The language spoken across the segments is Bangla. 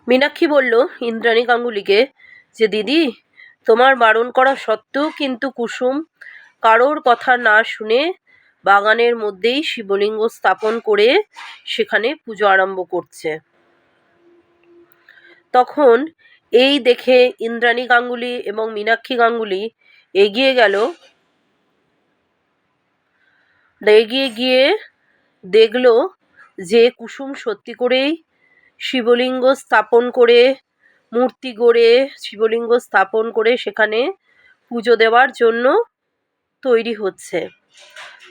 মীনাক্ষী বলল ইন্দ্রাণী গাঙ্গুলিকে যে দিদি, তোমার বারণ করা সত্ত্বেও কিন্তু কুসুম কারোর কথা না শুনে বাগানের মধ্যেই শিবলিঙ্গ স্থাপন করে সেখানে পুজো আরম্ভ করছে। তখন এই দেখে ইন্দ্রাণী গাঙ্গুলি এবং মীনাক্ষী গাঙ্গুলি এগিয়ে গিয়ে দেখলো যে কুসুম সত্যি করেই শিবলিঙ্গ স্থাপন করে, মূর্তি গড়ে শিবলিঙ্গ স্থাপন করে সেখানে পুজো দেওয়ার জন্য তৈরি হচ্ছে।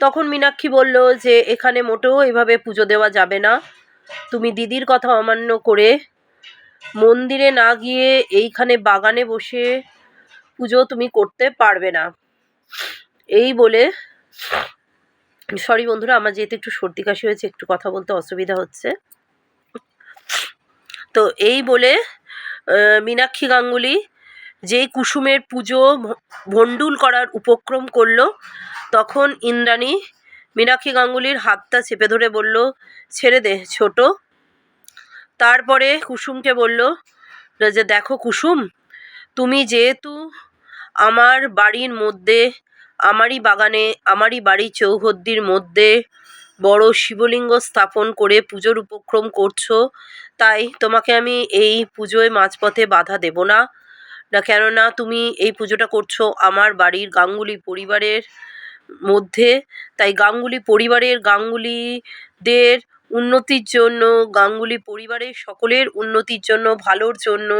তখন মীনাক্ষী বলল যে এখানে মোটেও এভাবে পুজো দেওয়া যাবে না, তুমি দিদির কথা অমান্য করে মন্দিরে না গিয়ে এইখানে বাগানে বসে পুজো তুমি করতে পারবে না। এই বলে, সরি বন্ধুরা, আমার যেহেতু একটু সর্দি কাশি হয়েছে, একটু কথা বলতে অসুবিধা হচ্ছে। তো এই বলে মীনাক্ষী গাঙ্গুলি যেই কুসুমের পুজো ভণ্ডুল করার উপক্রম করলো, তখন ইন্দ্রাণী মীনাক্ষী গাঙ্গুলির হাতটা চেপে ধরে বলল, ছেড়ে দে ছোট। তারপরে কুসুমকে বলল যে দেখো কুসুম, তুমি যেহেতু আমার বাড়ির মধ্যে, আমারই বাগানে, আমারই বাড়ির চৌহদ্দির মধ্যে বড় শিবলিঙ্গ স্থাপন করে পুজোর উপক্রম করছো, তাই তোমাকে আমি এই পুজোয় মাঝপথে বাধা দেব না। কেননা তুমি এই পুজোটা করছো আমার বাড়ির গাঙ্গুলি পরিবারের মধ্যে, তাই গাঙ্গুলি পরিবারের, গাঙ্গুলিদের উন্নতির জন্য, গাঙ্গুলি পরিবারের সকলের উন্নতির জন্য, ভালোর জন্য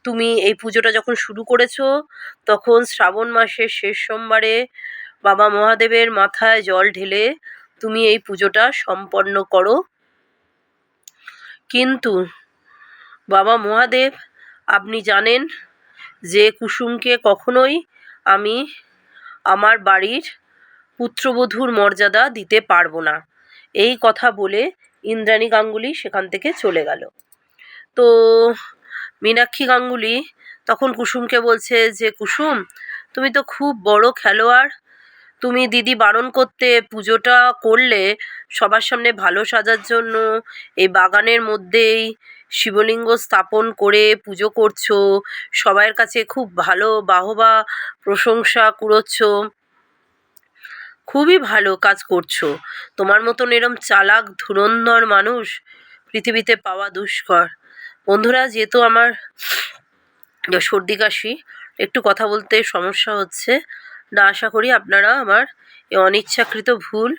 তুমি এই পুজোটা যখন শুরু করেছো, তখন শ্রাবণ মাসের শেষ সোমবারে বাবা মহাদেবের মাথায় জল ঢেলে তুমি এই পুজোটা সম্পন্ন করো। কিন্তু বাবা মহাদেব, আপনি জানেন যে কুসুমকে কখনোই আমি আমার বাড়ির পুত্রবধূর মর্যাদা দিতে পারবো না। এই কথা বলে ইন্দ্রাণী গাঙ্গুলি সেখান থেকে চলে গেল। তো মীনাক্ষী গাঙ্গুলি তখন কুসুমকে বলছে যে কুসুম, তুমি তো খুব বড় খেলোয়াড়, তুমি দিদি বারণ করতে পুজোটা করলে সবার সামনে ভালো সাজার জন্য, এই বাগানের মধ্যেই শিবলিঙ্গ স্থাপন করে পুজো করছো, সবার কাছে খুব ভালো বাহবা প্রশংসা কুড়োচ্ছ, খুবই ভালো কাজ করছো। তোমার মতন এরম চালাক ধুরন্ধর মানুষ পৃথিবীতে পাওয়া দুষ্কর। বন্ধুরা, যেহেতু আমার সর্দি কাশি, একটু কথা বলতে সমস্যা হচ্ছে না, আশা করি আপনারা আমার এই অনিচ্ছাকৃত ভুল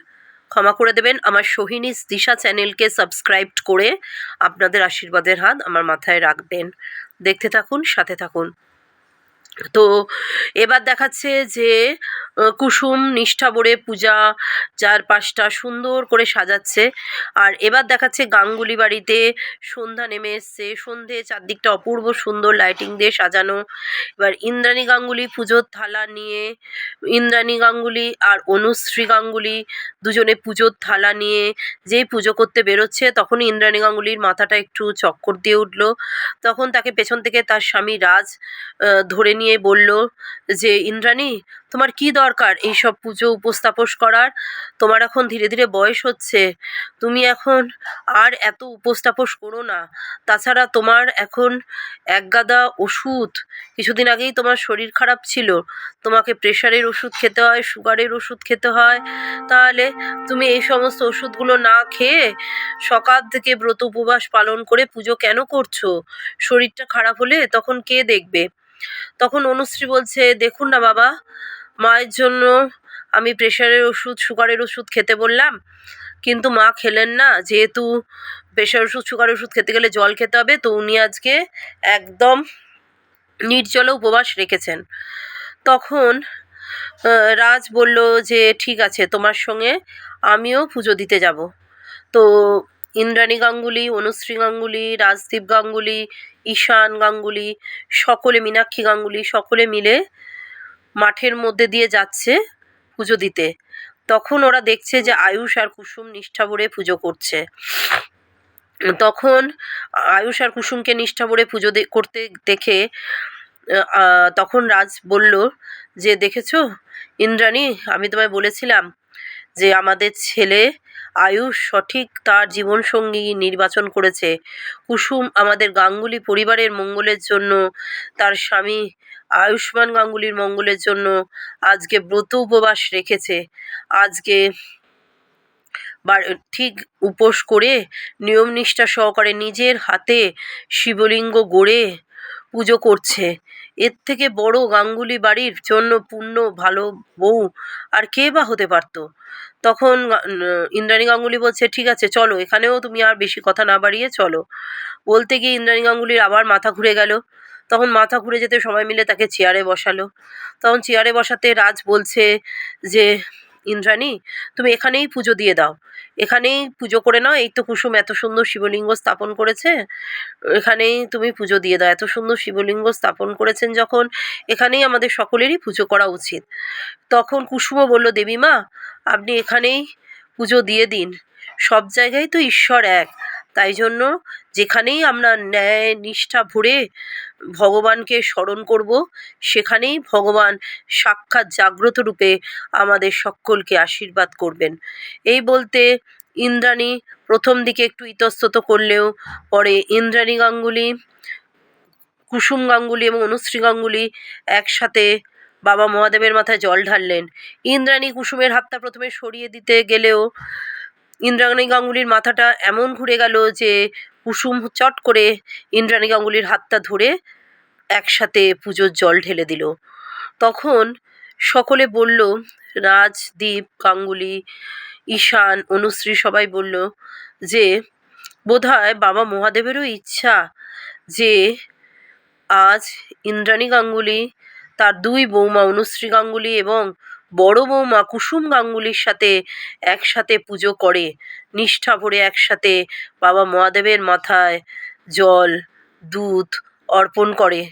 ক্ষমা করে দেবেন। আমার সোহিনীস দিশা চ্যানেলকে সাবস্ক্রাইব করে আপনাদের আশীর্বাদের হাত আমার মাথায় রাখবেন। দেখতে থাকুন, সাথে থাকুন। তো এবার দেখাচ্ছে যে কুসুম নিষ্ঠা ভরে পূজা চারপাশটা সুন্দর করে সাজাচ্ছে। আর এবার দেখাচ্ছে গাঙ্গুলি বাড়িতে সন্ধ্যা নেমে এসছে, সন্ধে চারদিকটা অপূর্ব সুন্দর লাইটিং দিয়ে সাজানো। এবার ইন্দ্রাণী গাঙ্গুলি পুজোর থালা নিয়ে, ইন্দ্রাণী গাঙ্গুলি আর অনুশ্রী গাঙ্গুলি দুজনে পুজোর থালা নিয়ে যেই পুজো করতে বেরোচ্ছে, তখন ইন্দ্রাণী গাঙ্গুলির মাথাটা একটু চক্কর দিয়ে উঠল। তখন তাকে পেছন থেকে তার স্বামী রাজ ধরে নিয়ে বলল যে ইন্দ্রাণী, তোমার কি দরকার এইসব পুজো উপস্থাপন করার? তোমার এখন ধীরে ধীরে বয়স হচ্ছে, তুমি এখন আর এত উপস্থাপন করো না। তাছাড়া তোমার এখন একগাদা ওষুধ, কিছুদিন আগেই তোমার শরীর খারাপ ছিল, তোমাকে প্রেশারের ওষুধ খেতে হয়, সুগারের ওষুধ খেতে হয়, তাহলে তুমি এই সমস্ত ওষুধগুলো না খেয়ে সকাল থেকে ব্রত উপবাস পালন করে পুজো কেন করছো? শরীরটা খারাপ হলে তখন কে দেখবে? তখন অনুশ্রী বলছে, দেখুন না বাবা, মায়ের জন্য আমি প্রেশারের ওষুধ, সুগারের ওষুধ খেতে বললাম, কিন্তু মা খেলেন না। যেহেতু প্রেশার ওষুধ, সুগারের ওষুধ খেতে গেলে জল খেতে হবে, তো উনি আজকে একদম নির্জলা উপবাস রেখেছেন। তখন রাজ বলল যে ঠিক আছে, তোমার সঙ্গে আমিও পুজো দিতে যাব। তো ইন্দ্রাণী গাঙ্গুলি, অনুশ্রী গাঙ্গুলি, রাজদীপ গাঙ্গুলি, ঈশান গাঙ্গুলি, সকলে, মীনাক্ষী গাঙ্গুলি, সকলে মিলে মাঠের মধ্যে দিয়ে যাচ্ছে পুজো দিতে। তখন ওরা দেখছে যে আয়ুষ আর কুসুম নিষ্ঠা ভরে পুজো করছে। তখন আয়ুষ আর কুসুমকে নিষ্ঠা ভরে পুজো করতে দেখে তখন রাজ বলল যে দেখেছো ইন্দ্রাণী, আমি তোমায় বলেছিলাম যে আমাদের ছেলে আয়ুষ সঠিক তার জীবনসঙ্গী নির্বাচন করেছে। কুসুম আমাদের গাঙ্গুলি পরিবারের মঙ্গলের জন্য, তার স্বামী আয়ুষ্মান গাঙ্গুলির মঙ্গলের জন্য আজকে ব্রত উপবাস রেখেছে। আজকে ঠিক উপোস করে নিয়ম নিষ্ঠা সহকারে নিজের হাতে শিবলিঙ্গ গড়ে পুজো করছে। এর থেকে বড় গাঙ্গুলি বাড়ির জন্য পূর্ণ ভালো বউ আর কে বা হতে পারতো। তখন ইন্দ্রাণী গাঙ্গুলি বলছে, ঠিক আছে চলো, এখানেও তুমি আর বেশি কথা না বাড়িয়ে চলো। বলতে গিয়ে ইন্দ্রাণী গাঙ্গুলির আবার মাথা ঘুরে গেল। তখন মাথা ঘুরে যেতে সবাই মিলে তাকে চেয়ারে বসালো। তখন চেয়ারে বসাতে রাজ বলছে যে, ইন্দ্রাণী তুমি এখানেই পুজো দিয়ে দাও, এখানেই পুজো করে নাও, এই তো কুসুম এত সুন্দর শিবলিঙ্গ স্থাপন করেছে, এখানেই তুমি পুজো দিয়ে দাও, এত সুন্দর শিবলিঙ্গ স্থাপন করেছেন যখন, এখানেই আমাদের সকলেরই পুজো করা উচিত। তখন কুসুমও বলল, দেবী মা আপনি এখানেই পুজো দিয়ে দিন, সব জায়গায় তো ঈশ্বর এক, তাই জন্য যেখানেই আমরা ন্যায় নিষ্ঠা ভরে ভগবানকে স্মরণ করব, সেখানেই ভগবান সাক্ষাৎ জাগ্রত রূপে আমাদের সকলকে আশীর্বাদ করবেন। এই বলতে ইন্দ্রাণী প্রথম দিকে একটু ইতস্তত করলেও পরে ইন্দ্রাণী গাঙ্গুলি, কুসুম গাঙ্গুলি এবং অনুশ্রী গাঙ্গুলি একসাথে বাবা মহাদেবের মাথায় জল ঢাললেন। ইন্দ্রাণী কুসুমের হাতটা প্রথমে সরিয়ে দিতে গেলেও ইন্দ্রাণী গাঙ্গুলির মাথাটা এমন ঘুরে গেল যে কুসুম চট করে ইন্দ্রাণী গাঙ্গুলির হাতটা ধরে একসাথে পুজোর জল ঢেলে দিল। তখন সকলে বলল, রাজদীপ গাঙ্গুলি, ঈশান, অনুশ্রী সবাই বলল যে বোধহয় বাবা মহাদেবেরও ইচ্ছা যে আজ ইন্দ্রাণী গাঙ্গুলি তার দুই বৌমা অনুশ্রী গাঙ্গুলি এবং বড় বৌমা কুসুম গাঙ্গুলির সাথে একসাথে পুজো করে, নিষ্ঠা ভরে একসাথে বাবা মহাদেবের মাথায় জল দুধ অর্পণ করে।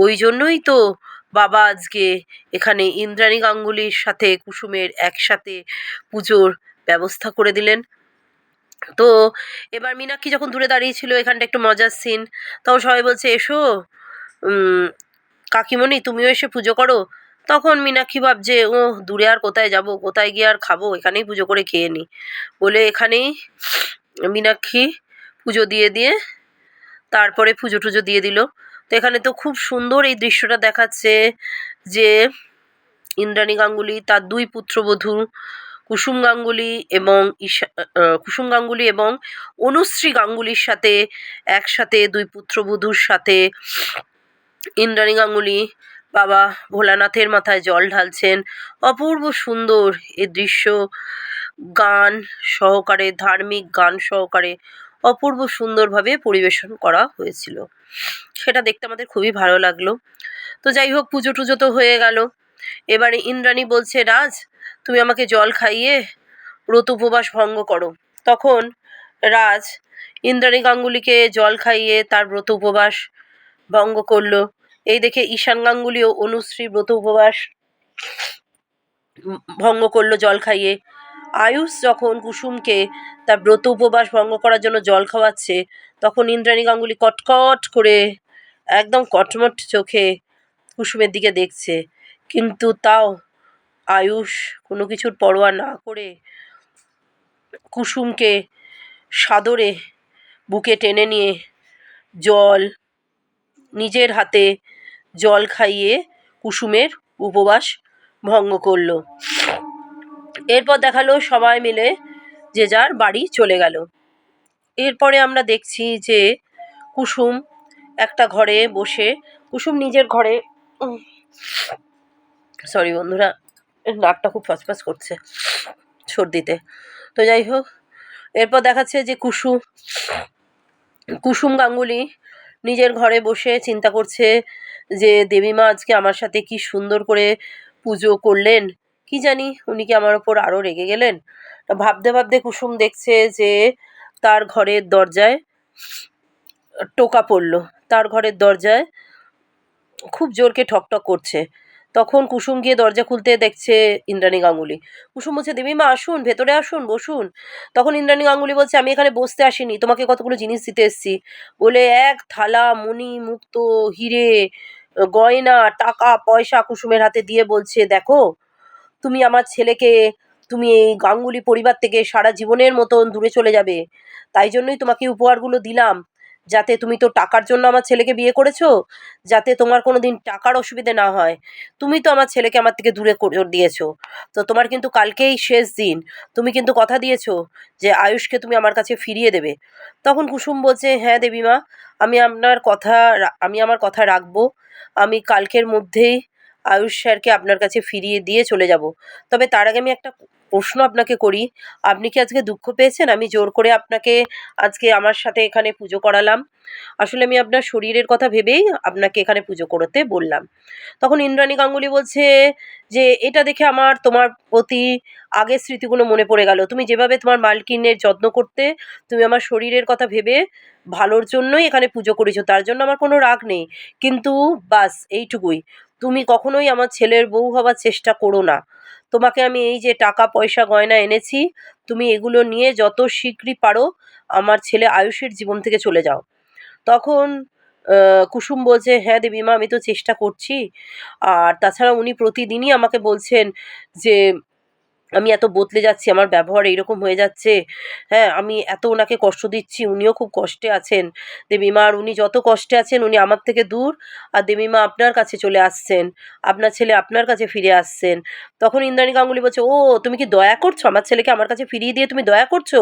ওই জন্যই তো বাবা আজকে এখানে ইন্দ্রাণী গাঙ্গুলির সাথে কুসুমের একসাথে পুজোর ব্যবস্থা করে দিলেন। তো এবার মীনাক্ষী যখন দূরে দাঁড়িয়েছিল, এখানটা একটু মজার সিন, তখন সবাই বলছে এসো কাকিমণি তুমিও এসে পুজো করো। তখন মীনাক্ষী ভাবছে, ও দূরে আর কোথায় যাব, কোথায় গিয়ে আর খাবো, এখানেই পুজো করে খেয়ে নিই বলে এখানেই মীনাক্ষী পুজো দিয়ে দিয়ে তারপরে পুজো টুজো দিয়ে দিল। তো এখানে তো খুব সুন্দর এই দৃশ্যটা দেখাচ্ছে যে ইন্দ্রাণী গাঙ্গুলি তার দুই পুত্রবধূ কুসুম গাঙ্গুলি এবং কুসুম গাঙ্গুলি এবং অনুশ্রী গাঙ্গুলির সাথে একসাথে দুই পুত্রবধূর সাথে ইন্দ্রাণী গাঙ্গুলি বাবা ভোলানাথের মাথায় জল ঢালছেন। অপূর্ব সুন্দর এ দৃশ্য, গান সহকারে, ধার্মিক গান সহকারে অপূর্ব সুন্দরভাবে পরিবেশন করা হয়েছিল। সেটা দেখতে আমাদের খুবই ভালো লাগলো। তো যাই হোক, পুজো টুজো তো হয়ে গেল। এবারে ইন্দ্রাণী বলছে, রাজ তুমি আমাকে জল খাইয়ে ব্রত উপবাস ভঙ্গ করো। তখন রাজ ইন্দ্রাণী গাঙ্গুলিকে জল খাইয়ে তার ব্রত উপবাস ভঙ্গ করলো। এই দেখে ঈশান গাঙ্গুলিও অনুশ্রী ব্রত উপবাস ভঙ্গ করলো জল খাইয়ে। আয়ুষ যখন কুসুমকে তার ব্রত উপবাস ভঙ্গ করার জন্য জল খাওয়াচ্ছে, তখন ইন্দ্রাণী গাঙ্গুলি কটকট করে একদম কটমট চোখে কুসুমের দিকে দেখছে, কিন্তু তাও আয়ুষ কোনো কিছুর পরোয়া না করে কুসুমকে সাদরে বুকে টেনে নিয়ে জল নিজের হাতে জল খাইয়ে কুসুমের উপবাস ভঙ্গ করলো। এরপর দেখালো সবাই মিলে যে যার বাড়ি চলে গেল। এরপরে আমরা দেখছি যে কুসুম একটা ঘরে বসে, কুসুম নিজের ঘরে, সরি বন্ধুরা নাকটা খুব ফসফস করছে সর্দিতে। তো যাই হোক, এরপর দেখাচ্ছে যে কুসুম গাঙ্গুলি নিজের ঘরে বসে চিন্তা করছে যে দেবীমা আজকে আমার সাথে কি সুন্দর করে পুজো করলেন, কি জানি উনি কি আমার ওপর আরও রেগে গেলেন। ভাবতে ভাবতে কুসুম দেখছে যে তার ঘরের দরজায় টোকা পড়ল, তার ঘরের দরজায় খুব জোরকে ঠকঠক করছে। তখন কুসুম গিয়ে দরজা খুলতে দেখছে ইন্দ্রাণী গাঙ্গুলি। কুসুম বলছে, দেবীমা আসুন, ভেতরে আসুন, বসুন। তখন ইন্দ্রাণী গাঙ্গুলি বলছে, আমি এখানে বসতে আসিনি, তোমাকে কতগুলো জিনিস দিতে এসেছি বলে এক থালা মণি মুক্ত হিরে গয়না টাকা পয়সা কুসুমের হাতে দিয়ে বলছে, দেখো তুমি আমার ছেলেকে তুমি এই গাঙ্গুলি পরিবার থেকে সারা জীবনের মতন দূরে চলে যাবে। তাই জন্যই তোমাকে উপহারগুলো দিলাম, যাতে তুমি তো টাকার জন্য আমার ছেলেকে বিয়ে করেছো, যাতে তোমার কোনো দিন টাকার অসুবিধে না হয়। তুমি তো আমার ছেলেকে আমার থেকে দূরে করে দিয়েছো। তো তোমার কিন্তু কালকেই শেষ দিন। তুমি কিন্তু কথা দিয়েছো যে আয়ুষকে তুমি আমার কাছে ফিরিয়ে দেবে। তখন কুসুম বলছে, হ্যাঁ দেবীমা, আমি আমার কথা রাখবো। আমি কালকের মধ্যেই আয়ুষ স্যারকে আপনার কাছে ফিরিয়ে দিয়ে চলে যাব। তবে তার আগে আমি একটা প্রশ্ন আপনাকে করি। আপনি কি আজকে দুঃখ পেয়েছেন আমি জোর করে আপনাকে আজকে আমার সাথে এখানে পুজো করালাম? আসলে আমি আপনার শরীরের কথা ভেবেই আপনাকে এখানে পুজো করতে বললাম। তখন ইন্দ্রাণী গাঙ্গুলি বলছে যে এটা দেখে আমার তোমার প্রতি আগের স্মৃতিগুলো মনে পড়ে গেল। তুমি যেভাবে তোমার মালকিনের যত্ন করতে, তুমি আমার শরীরের কথা ভেবে ভালোর জন্যই এখানে পুজো করেছো, তার জন্য আমার কোনো রাগ নেই। কিন্তু বাস এইটুকুই, তুমি কখনোই আমার ছেলের বউ হবার চেষ্টা করো না। তোমাকে আমি এই যে টাকা পয়সা গয়না এনেছি, তুমি এগুলো নিয়ে যত শীঘ্রই পারো আমার ছেলে আয়ুষের জীবন থেকে চলে যাও। তখন কুসুম বলছে, হ্যাঁ দেবীমা, আমি তো চেষ্টা করছি। আর তাছাড়া উনি প্রতিদিনই আমাকে বলছেন যে আমি এত বদলে যাচ্ছি, আমার ব্যবহার এইরকম হয়ে যাচ্ছে। হ্যাঁ, আমি এত ওনাকে কষ্ট দিচ্ছি, উনিও খুব কষ্টে আছেন দেবীমা। আর উনি যত কষ্টে আছেন উনি আমার থেকে দূর, আর দেবীমা আপনার কাছে চলে আসছেন, আপনার ছেলে আপনার কাছে ফিরে আসছেন। তখন ইন্দ্রাণী গাঙ্গুলি বলছে, ও তুমি কি দয়া করছো? আমার ছেলেকে আমার কাছে ফিরিয়ে দিয়ে তুমি দয়া করছো?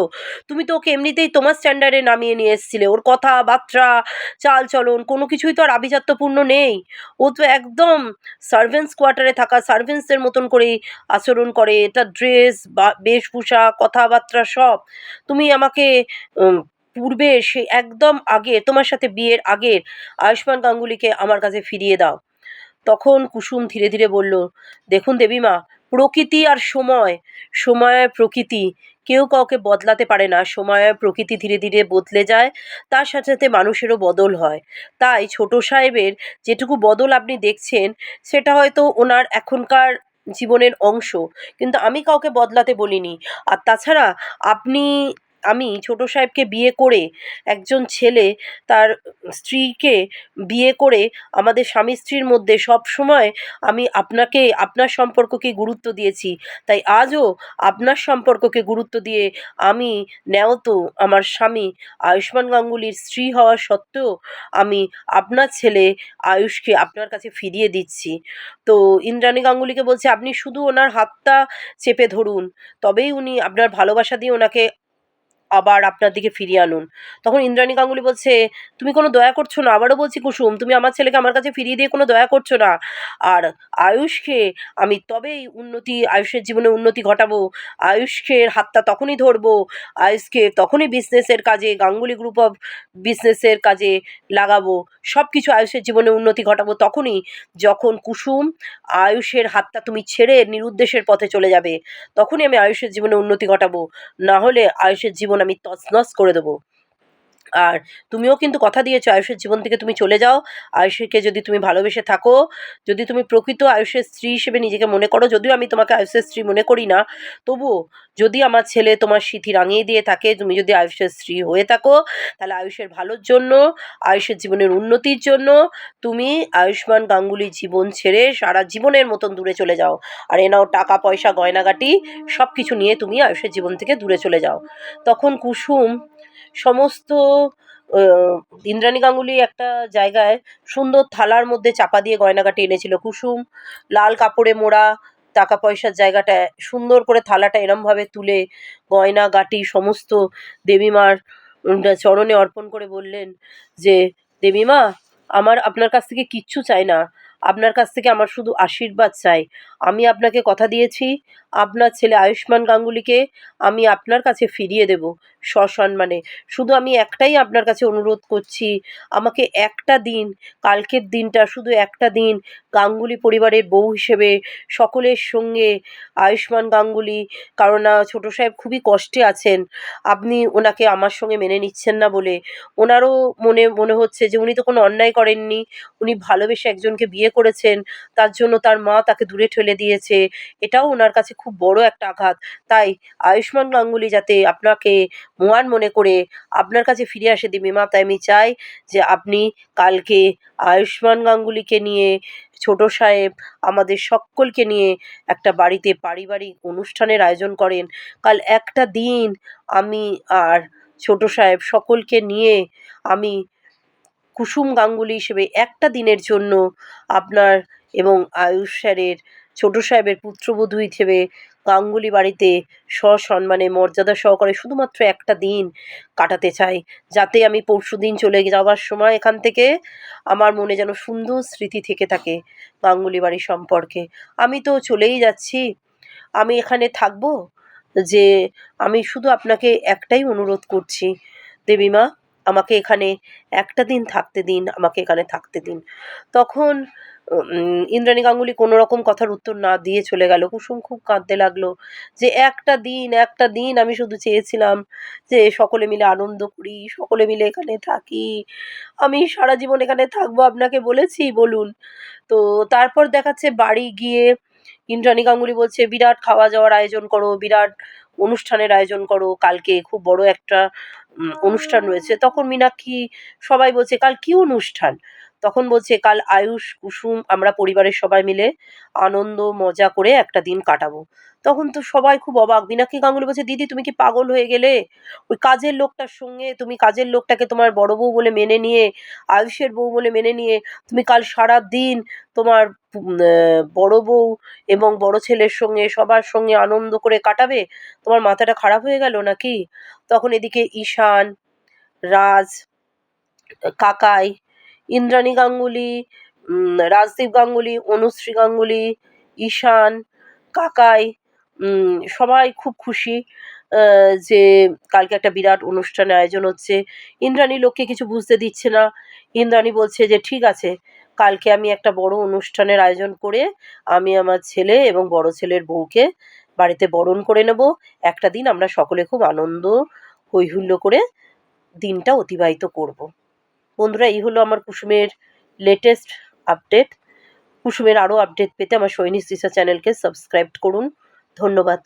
তুমি তো ওকে এমনিতেই তোমার স্ট্যান্ডার্ডে নামিয়ে নিয়ে এসেছিলে। ওর কথাবার্তা, চাল চলন কোনো কিছুই তো আর আভিজাত্যপূর্ণ নেই। ও তো একদম সার্ভেন্টস কোয়ার্টারে থাকা সার্ভেন্টসদের মতন করেই আচরণ করে। এটা ড্রেস বা বেশভূষা, কথাবার্তা সব। তুমি আমাকে পূর্বে সে একদম আগে তোমার সাথে বিয়ের আগের আয়ুষ্মান গাঙ্গুলিকে আমার কাছে ফিরিয়ে দাও। তখন কুসুম ধীরে ধীরে বলল, দেখুন দেবীমা, প্রকৃতি আর সময়, সময় আর প্রকৃতি কেউ কাউকে বদলাতে পারে না। সময় আর প্রকৃতি ধীরে ধীরে বদলে যায়, তার সাথে সাথে মানুষেরও বদল হয়। তাই ছোট সাহেবের যেটুকু বদল আপনি দেখছেন সেটা হয়তো ওনার এখনকার জীবনের অংশ, কিন্তু আমি কাউকে বদলাতে বলিনি। আর তাছাড়া আপনি আমি ছোট সাহেবকে বিয়ে করে, একজন ছেলে তার স্ত্রীকে বিয়ে করে, আমাদের স্বামী স্ত্রীর মধ্যে সব সময় আমি আপনার সম্পর্ককে গুরুত্ব দিয়েছি। তাই আজও আপনার সম্পর্ককে গুরুত্ব দিয়ে আমি ন্যায়ত আমার স্বামী আয়ুষ্মান গাঙ্গুলির স্ত্রী হওয়া সত্ত্বেও আমি আপনার ছেলে আয়ুষকে আপনার কাছে ফিরিয়ে দিচ্ছি। তো ইন্দ্রাণী গাঙ্গুলিকে বলছে, আপনি শুধু ওনার হাতটা চেপে ধরুন, তবেই উনি আপনার ভালোবাসা দিয়ে ওনাকে আবার আপনার দিকে ফিরিয়ে আনুন। তখন ইন্দ্রাণী গাঙ্গুলি বলছে, তুমি কোনো দয়া করছো না। আবারও বলছি কুসুম, তুমি আমার ছেলেকে আমার কাছে ফিরিয়ে দিয়ে কোনো দয়া করছো না। আর আয়ুষকে আমি তবেই আয়ুষের জীবনে উন্নতি ঘটাবো। আয়ুষের হাতটা তখনই ধরবো, আয়ুষকে তখনই বিজনেসের কাজে, গাঙ্গুলি গ্রুপ অফ বিজনেসের কাজে লাগাবো। সব কিছু আয়ুষের জীবনে উন্নতি ঘটাবো তখনই, যখন কুসুম আয়ুষের হাতটা তুমি ছেড়ে নিরুদ্দেশের পথে চলে যাবে। তখনই আমি আয়ুষের জীবনে উন্নতি ঘটাবো। না হলে আয়ুষের জীবন আমি তছনছ করে দেবো। আর তুমিও কিন্তু কথা দিয়েছো আয়ুষের জীবন থেকে তুমি চলে যাও। আয়ুষকে যদি তুমি ভালোবেসে থাকো, যদি তুমি প্রকৃত আয়ুষের স্ত্রী হিসেবে নিজেকে মনে করো, যদিও আমি তোমাকে আয়ুষের স্ত্রী মনে করি না, তবুও যদি আমার ছেলে তোমার সিঁথি রাঙিয়ে দিয়ে থাকে, তুমি যদি আয়ুষের স্ত্রী হয়ে থাকো, তাহলে আয়ুষের ভালোর জন্য, আয়ুষের জীবনের উন্নতির জন্য তুমি আয়ুষ্মান গাঙ্গুলির জীবন ছেড়ে সারা জীবনের মতন দূরে চলে যাও। আর এ নাও টাকা পয়সা গয়নাগাটি সব কিছু নিয়ে তুমি আয়ুষের জীবন থেকে দূরে চলে যাও। তখন কুসুম সমস্ত ইন্দ্রাণী গাঙ্গুলি একটা জায়গায় সুন্দর থালার মধ্যে চাপা দিয়ে গয়নাগাটি এনেছিল। কুসুম লাল কাপড়ে মোড়া টাকা পয়সার জায়গাটায় সুন্দর করে থালাটা এরমভাবে তুলে গয়নাগাটি সমস্ত দেবীমার চরণে অর্পণ করে বললেন যে, দেবীমা, আমার আপনার কাছ থেকে কিচ্ছু চাই না। আপনার কাছ থেকে আমার শুধু আশীর্বাদ চাই। আমি আপনাকে কথা দিয়েছি, আপনার ছেলে আয়ুষ্মান গাঙ্গুলিকে আমি আপনার কাছে ফিরিয়ে দেব সসম্মানে। শুধু আমি একটাই আপনার কাছে অনুরোধ করছি, আমাকে একটা দিন, কালকের দিনটা শুধু একটা দিন গাঙ্গুলি পরিবারের বউ হিসেবে সকলের সঙ্গে আয়ুষ্মান গাঙ্গুলি, কারণ ছোট সাহেব খুবই কষ্টে আছেন। আপনি ওনাকে আমার সঙ্গে মেনে নিচ্ছেন না বলে ওনারও মনে হচ্ছে যে উনি তো কোনো অন্যায় করেননি। উনি ভালোবেসে একজনকে বিয়ে করেছেন, তার জন্য তার মা তাকে দূরে ঠেলে দিয়েছে। এটাও ওনার কাছে খুব বড় একটা আঘাত। তাই আয়ুষ্মান গাঙ্গুলি যাতে আপনাকে মহান মনে করে আপনার কাছে ফিরে আসে দেবীমা, তাই আমি চাই যে আপনি কালকে আয়ুষ্মান গাঙ্গুলিকে নিয়ে ছোট সাহেব আমাদের সকলকে নিয়ে একটা বাড়িতে পারিবারিক অনুষ্ঠানের আয়োজন করেন। কাল একটা দিন আমি আর ছোট সাহেব সকলকে নিয়ে আমি কুসুম গাঙ্গুলি হিসেবে একটা দিনের জন্য আপনার এবং আয়ুষ স্যারের ছোট সাহেবের পুত্রবধূ হিসেবে গাঙ্গুলি বাড়িতে সসম্মানে মর্যাদা সহকারে শুধুমাত্র একটা দিন কাটাতে চাই, যাতে আমি পরশুদিন চলে যাওয়ার সময় এখান থেকে আমার মনে যেন সুন্দর স্মৃতি থেকে থাকে গাঙ্গুলি বাড়ি সম্পর্কে। আমি তো চলেই যাচ্ছি, আমি এখানে থাকবো, যে আমি শুধু আপনাকে একটাই অনুরোধ করছি, দেবীমা আমাকে এখানে একটা দিন থাকতে দিন, আমাকে এখানে থাকতে দিন। তখন ইন্দ্রাণী গাঙ্গুলি কোনো রকম কথার উত্তর না দিয়ে চলে গেল। কুসুম খুব কাঁদতে লাগলো যে একটা দিন আমি শুধু চেয়েছিলাম যে সকলে মিলে আনন্দ করি, সকলে মিলে এখানে থাকি, আমি সারা জীবন এখানে থাকবো, আপনাকে বলেছি বলুন। তো তারপর দেখাচ্ছে বাড়ি গিয়ে ইন্দ্রাণী গাঙ্গুলি বলছে বিরাট খাওয়া যাওয়ার আয়োজন করো, বিরাট অনুষ্ঠানের আয়োজন করো, কালকে খুব বড় একটা অনুষ্ঠান রয়েছে। তখন মীনাক্ষী সবাই বলছে কাল কি অনুষ্ঠান? তখন বলছে কাল আয়ুষ কুসুম আমরা পরিবারের সবাই মিলে আনন্দ মজা করে একটা দিন কাটাবো। তখন তো সবাই খুব অবাক। মীনাক্ষী গাঙ্গুলি বলছে দিদি তুমি কি পাগল হয়ে গেলে? ওই কাজের লোকটার সঙ্গে তুমি কাজের লোকটাকে তোমার বড় বউ বলে মেনে নিয়ে, আয়ুষের বউ বলে মেনে নিয়ে তুমি কাল সারা দিন তোমার বড় বউ এবং বড় ছেলের সঙ্গে সবার সঙ্গে আনন্দ করে কাটাবে? তোমার মাথাটা খারাপ হয়ে গেল নাকি? তখন এদিকে ঈশান, রাজ, কাকাই, ইন্দ্রাণী গাঙ্গুলি, রাজদীপ গাঙ্গুলি, অনুশ্রী গাঙ্গুলি, ঈশান, কাকাই সবাই খুব খুশি যে কালকে একটা বিরাট অনুষ্ঠানের আয়োজন হচ্ছে। ইন্দ্রাণী লোককে কিছু বুঝতে দিচ্ছে না। ইন্দ্রাণী বলছে যে ঠিক আছে, কালকে আমি একটা বড় অনুষ্ঠানের আয়োজন করে আমি আমার ছেলে এবং বড় ছেলের বউকে বাড়িতে বরণ করে নেব। একটা দিন আমরা সকলে খুব আনন্দ হৈহুল্য করে দিনটা অতিবাহিত করব। বন্ধুরা এই হলো আমার কুসুমের লেটেস্ট আপডেট। কুসুমের আরও আপডেট পেতে আমার সৈনিক দিশা চ্যানেলকে সাবস্ক্রাইব করুন। ধন্যবাদ।